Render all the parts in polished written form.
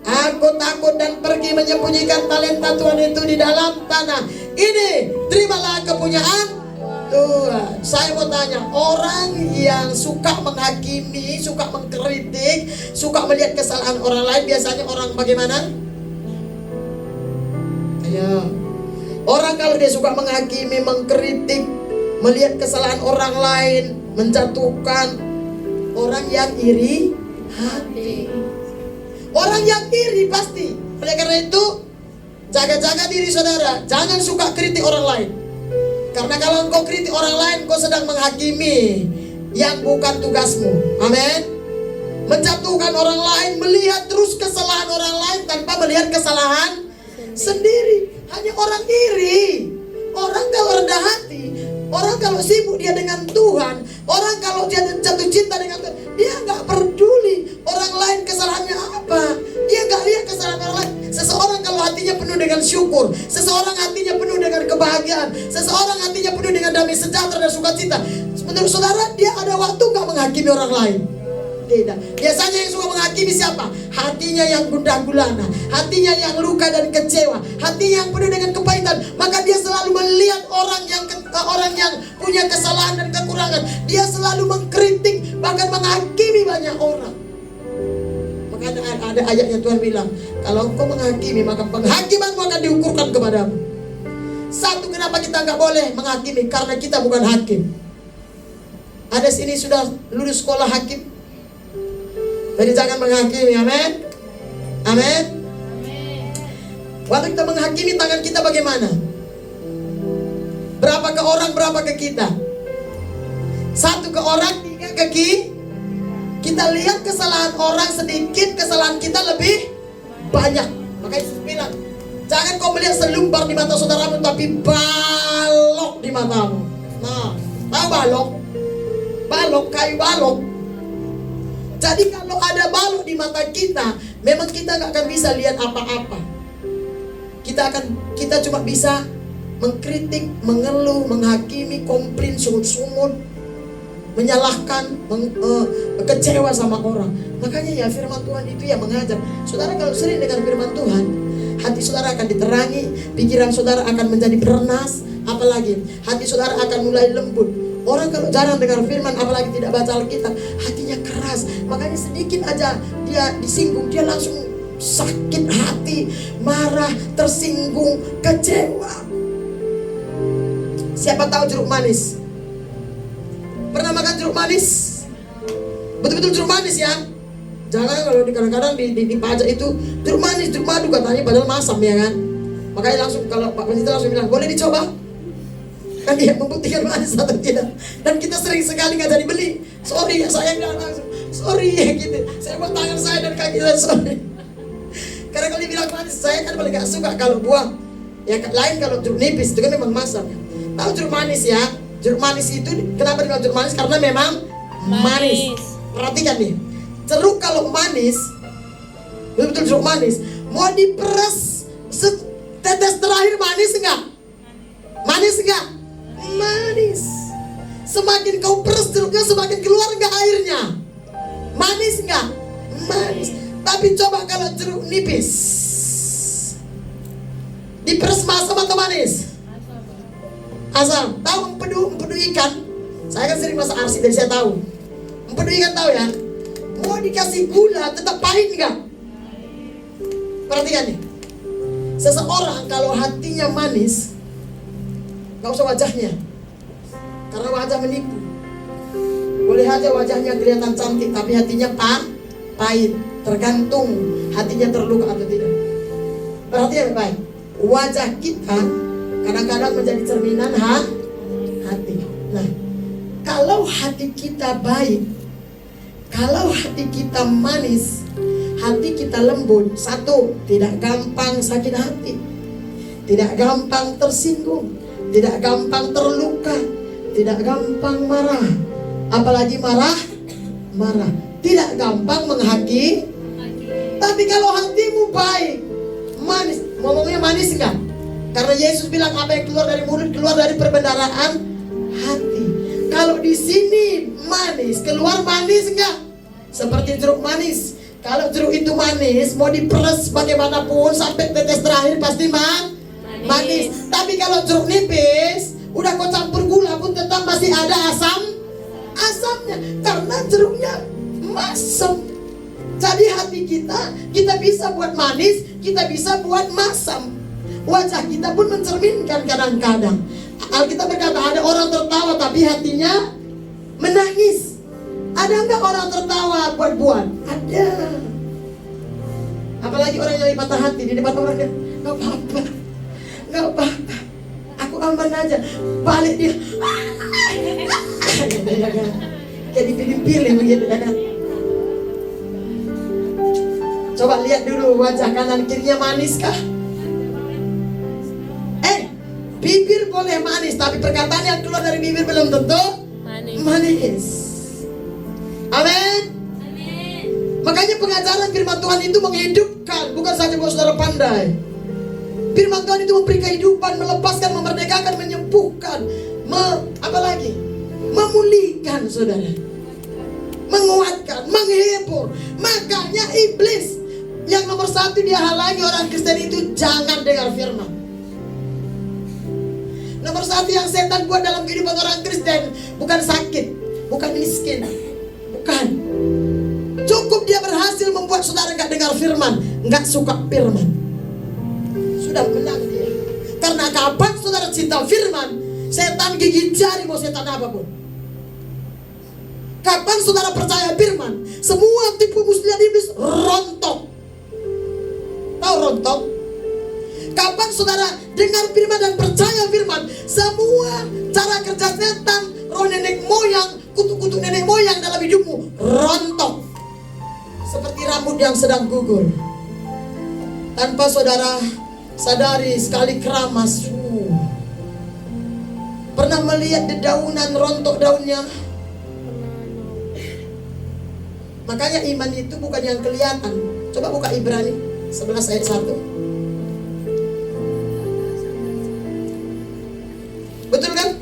Aku takut dan pergi menyembunyikan talenta Tuhan itu di dalam tanah. Ini terimalah kepunyaan Tuhan. Saya mau tanya, orang yang suka menghakimi, suka mengkritik, suka melihat kesalahan orang lain, biasanya orang bagaimana? Ya. Orang kalau dia suka menghakimi, mengkritik, melihat kesalahan orang lain, menjatuhkan, orang yang iri hati. Orang yang iri pasti. Oleh karena itu, jaga-jaga diri saudara. Jangan suka kritik orang lain. Karena kalau engkau kritik orang lain, kau sedang menghakimi yang bukan tugasmu. Amin. Menjatuhkan orang lain, melihat terus kesalahan orang lain tanpa melihat kesalahan sendiri. Hanya orang iri. Orang kalau rendah hati, orang kalau sibuk dia dengan Tuhan, orang kalau dia jatuh cinta dengan Tuhan, dia nggak peduli orang lain kesalahannya apa. Dia nggak lihat kesalahan orang lain. Seseorang kalau hatinya penuh dengan syukur, seseorang hatinya penuh dengan kebahagiaan, seseorang hatinya penuh dengan damai sejahtera dan sukacita, menurut saudara dia ada waktu nggak menghakimi orang lain? Tidak. Biasanya yang suka menghakimi siapa? Hatinya yang gundah gulana, hatinya yang luka dan kecewa, hatinya yang penuh dengan kepahitan. Maka dia selalu melihat orang yang punya kesalahan dan kekurangan. Dia selalu mengkritik, bahkan menghakimi banyak orang. Maka ada ayatnya Tuhan bilang, kalau engkau menghakimi, maka penghakimanmu akan diukurkan kepadamu. Satu, kenapa kita nggak boleh menghakimi? Karena kita bukan hakim. Ada sini sudah lulus sekolah hakim. Jadi jangan menghakimi, amin. Amin. Waktu kita menghakimi, tangan kita bagaimana? Berapa ke orang, berapa ke kita? Satu ke orang, tiga ke kita. Lihat kesalahan orang sedikit, kesalahan kita lebih banyak. Makanya Yesus bilang, jangan kau melihat selumbar di mata saudaramu, tapi balok di matamu. Nah, tahu balok? Balok, kayu balok. Jadi kalau ada balok di mata kita, memang kita nggak akan bisa lihat apa-apa. Kita cuma bisa mengkritik, mengeluh, menghakimi, komplain, sumut-sumut, menyalahkan, kecewa sama orang. Makanya ya firman Tuhan itu yang mengajar. Saudara kalau sering dengar firman Tuhan, hati saudara akan diterangi, pikiran saudara akan menjadi bernas, apalagi hati saudara akan mulai lembut. Orang kalau jarang dengar firman, apalagi tidak baca Alkitab, hatinya keras. Makanya sedikit aja dia disinggung, dia langsung sakit hati, marah, tersinggung, kecewa. Siapa tahu jeruk manis? Pernah makan jeruk manis? Betul-betul jeruk manis ya. Jangan kalau kadang-kadang di pajak itu jeruk manis, jeruk madu katanya, padahal masam ya kan. Makanya langsung kalau Pak Pensitas langsung bilang, boleh dicoba? Kan dia membuktikan manis atau tidak. Dan kita sering sekali nggak jadi beli. Sorry ya, saya bilang langsung sorry ya gitu. Saya buat tangan saya dan kaki saya sorry. Karena kalau dibilang manis, saya kan paling gak suka kalau buah. Ya lain kalau jeruk nipis, itu kan memang masam ya. Tahu jeruk manis ya? Jeruk manis itu kenapa dibilang jeruk manis? Karena memang manis. Perhatikan nih, jeruk kalau manis, betul-betul jeruk manis, mau diperas tetes terakhir manis enggak? Manis enggak? Manis. Semakin kau peras jeruknya, semakin keluar enggak airnya? Manis enggak? Manis. Tapi coba kalau jeruk nipis, diperas asam atau manis? Asam. Tahu empedu ikan? Saya kan sering masak arsik, jadi saya tahu. Empedu ikan tahu ya? Mau dikasih gula tetap pahit enggak? Perhatikan nih. Seseorang kalau hatinya manis, gak usah wajahnya, karena wajah menipu. Boleh aja wajahnya kelihatan cantik, tapi hatinya pahit. Tergantung hatinya terluka atau tidak. Perhatikan baik. Wajah kita kadang-kadang menjadi cerminan hati. Nah, kalau hati kita baik, kalau hati kita manis, hati kita lembut, satu, tidak gampang sakit hati, tidak gampang tersinggung, tidak gampang terluka, tidak gampang marah, apalagi marah, tidak gampang menghakimi. Tapi kalau hatimu baik, manis, ngomongnya manis enggak? Karena Yesus bilang apa yang keluar dari mulut keluar dari perbendaharaan hati. Kalau di sini manis, keluar manis enggak? Seperti jeruk manis. Kalau jeruk itu manis, mau diperes bagaimanapun sampai tetes terakhir pasti manis. Tapi kalau jeruk nipis, udah kau campur gula pun tetap masih ada asamnya, karena jeruknya masam. Jadi hati kita bisa buat manis, kita bisa buat masam. Wajah kita pun mencerminkan kadang-kadang. Alkitab berkata ada orang tertawa tapi hatinya menangis. Ada enggak orang tertawa buat-buat? Ada. Apalagi orang yang patah hati di depan orang dia, nggak apa-apa, nggak apa-apa, aku aman aja. Balik dia, kayak dipilih-pilih begitu ya kan. Coba lihat dulu wajah kanan kirinya manis kah? Bibir boleh manis, tapi perkataan yang keluar dari bibir belum tentu manis. Amin. Makanya pengajaran firman Tuhan itu menghidupkan, bukan saja buat saudara pandai. Firman Tuhan itu memberi kehidupan, melepaskan, memerdekakan, menyembuhkan, apalagi memulihkan saudara, menguatkan, menghibur. Makanya iblis yang nomor satu dia halangi orang Kristen itu jangan dengar firman. Nomor satu yang setan buat dalam kehidupan orang Kristen bukan sakit, bukan miskin, bukan. Cukup dia berhasil membuat saudara nggak dengar firman, nggak suka firman, sudah menang dia. Karena kapan saudara cinta firman, setan gigit jari mau setan apapun. Kapan saudara percaya firman, semua tipu muslihat iblis rontok. Tahu rontok? Kapan saudara dengar firman dan percaya firman, semua cara kerja setan, roh nenek moyang, kutuk-kutuk nenek moyang dalam hidupmu rontok. Seperti rambut yang sedang gugur. Tanpa saudara sadari sekali keramas. Pernah melihat dedaunan rontok daunnya? Makanya iman itu bukan yang kelihatan. Coba buka Ibrani 11 ayat 1. Betul kan?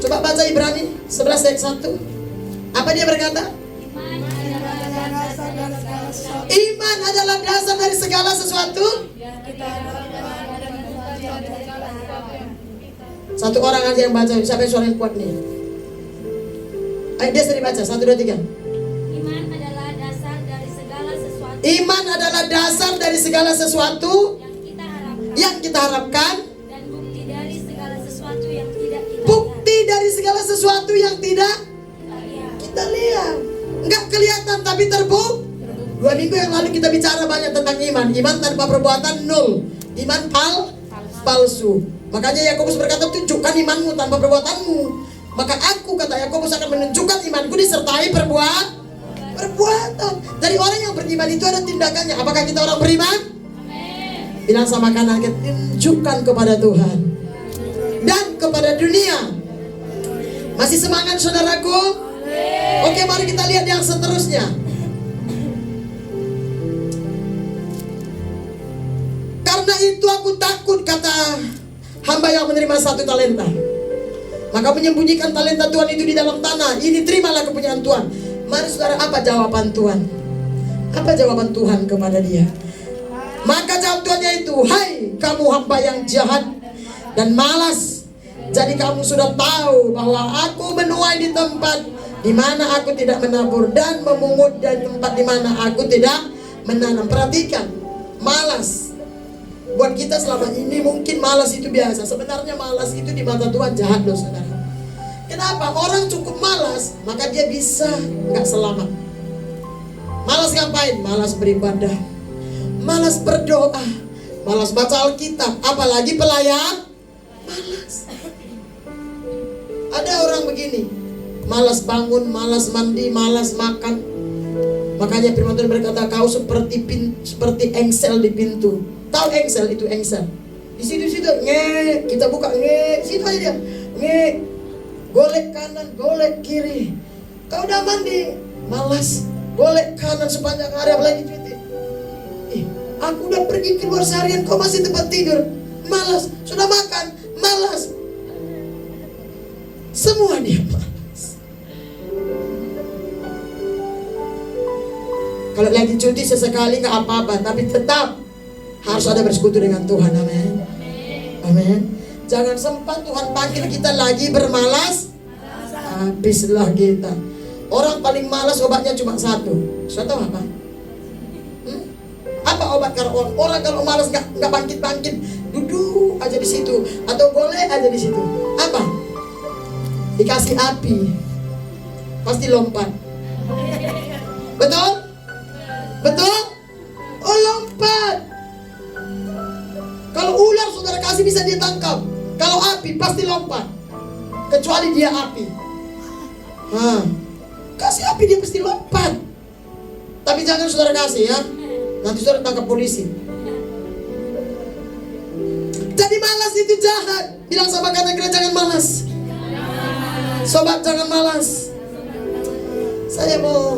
Coba baca Ibrani 11 ayat 1. Apa dia berkata? Iman adalah dasar dari segala sesuatu. Satu orang aja yang baca. Siapa yang suara yang kuat nih? Ayo dia sering baca. 1, 2, 3. Iman adalah dasar dari segala sesuatu. Iman adalah dasar dari segala sesuatu yang kita harapkan. Dan bukti dari segala sesuatu yang tidak kita Bukti dari segala sesuatu yang tidak lihat. kita lihat. Enggak kelihatan tapi terbukti. 2 minggu yang lalu kita bicara banyak tentang iman. Iman tanpa perbuatan nol. Iman palsu. Makanya Yakobus berkata, tunjukkan imanmu tanpa perbuatanmu. Maka aku, kata Yakobus, akan menunjukkan imanku disertai perbuatan. Dari orang yang beriman itu ada tindakannya. Apakah kita orang beriman? Amin. Bilang sama kanan, tunjukkan kepada Tuhan dan kepada dunia. Masih semangat saudaraku? Oke, mari kita lihat yang seterusnya. Karena itu aku takut, kata hamba yang menerima 1 talenta, maka menyembunyikan talenta Tuhan itu di dalam tanah. Ini terimalah kepunyaan Tuhan. Mari saudara, apa jawaban Tuhan? Apa jawaban Tuhan kepada dia? Maka jawab Tuhannya itu, hai kamu hamba yang jahat dan malas. Jadi kamu sudah tahu bahwa aku menuai di tempat di mana aku tidak menabur, dan memungut dari tempat di mana aku tidak menanam. Perhatikan, malas. Buat kita selama ini mungkin malas itu biasa. Sebenarnya malas itu di mata Tuhan jahat loh saudara. Kenapa? Orang cukup malas, maka dia bisa nggak selamat. Malas ngapain? Malas beribadah, malas berdoa, malas baca Alkitab, apalagi pelayan. Malas. Ada orang begini, malas bangun, malas mandi, malas makan. Makanya firman Tuhan berkata, kau seperti engsel di pintu. Tahu engsel itu engsel? Di situ nge, kita buka nge, situ aja dia nge, golek kanan, golek kiri. Kau udah mandi, malas, golek kanan sepanjang hari, apalagi cuti. Aku udah pergi keluar seharian, kau masih tempat tidur, malas. Sudah makan, malas. Semua dia malas. Kalau lagi cuti sesekali nggak apa-apa, tapi tetap harus ada bersekutu dengan Tuhan. Amin. Amin. Jangan sempat Tuhan panggil kita lagi bermalas, habislah kita. Orang paling malas obatnya cuma satu. Sudah tahu apa? Apa obat orang kalau malas nggak bangkit, duduk aja di situ atau boleh aja di situ. Apa? Dikasih api, pasti lompat. Betul? Betul? Oh, lompat. Kalau ular saudara kasih bisa dia tangkap. Kalau api pasti lompat. Kecuali dia api. Kasih api dia pasti lompat. Tapi jangan saudara kasih ya. Nanti saudara tangkap polisi. Jadi malas itu jahat. Bilang sama kanan kiri, jangan malas. Sobat, jangan malas. Saya mau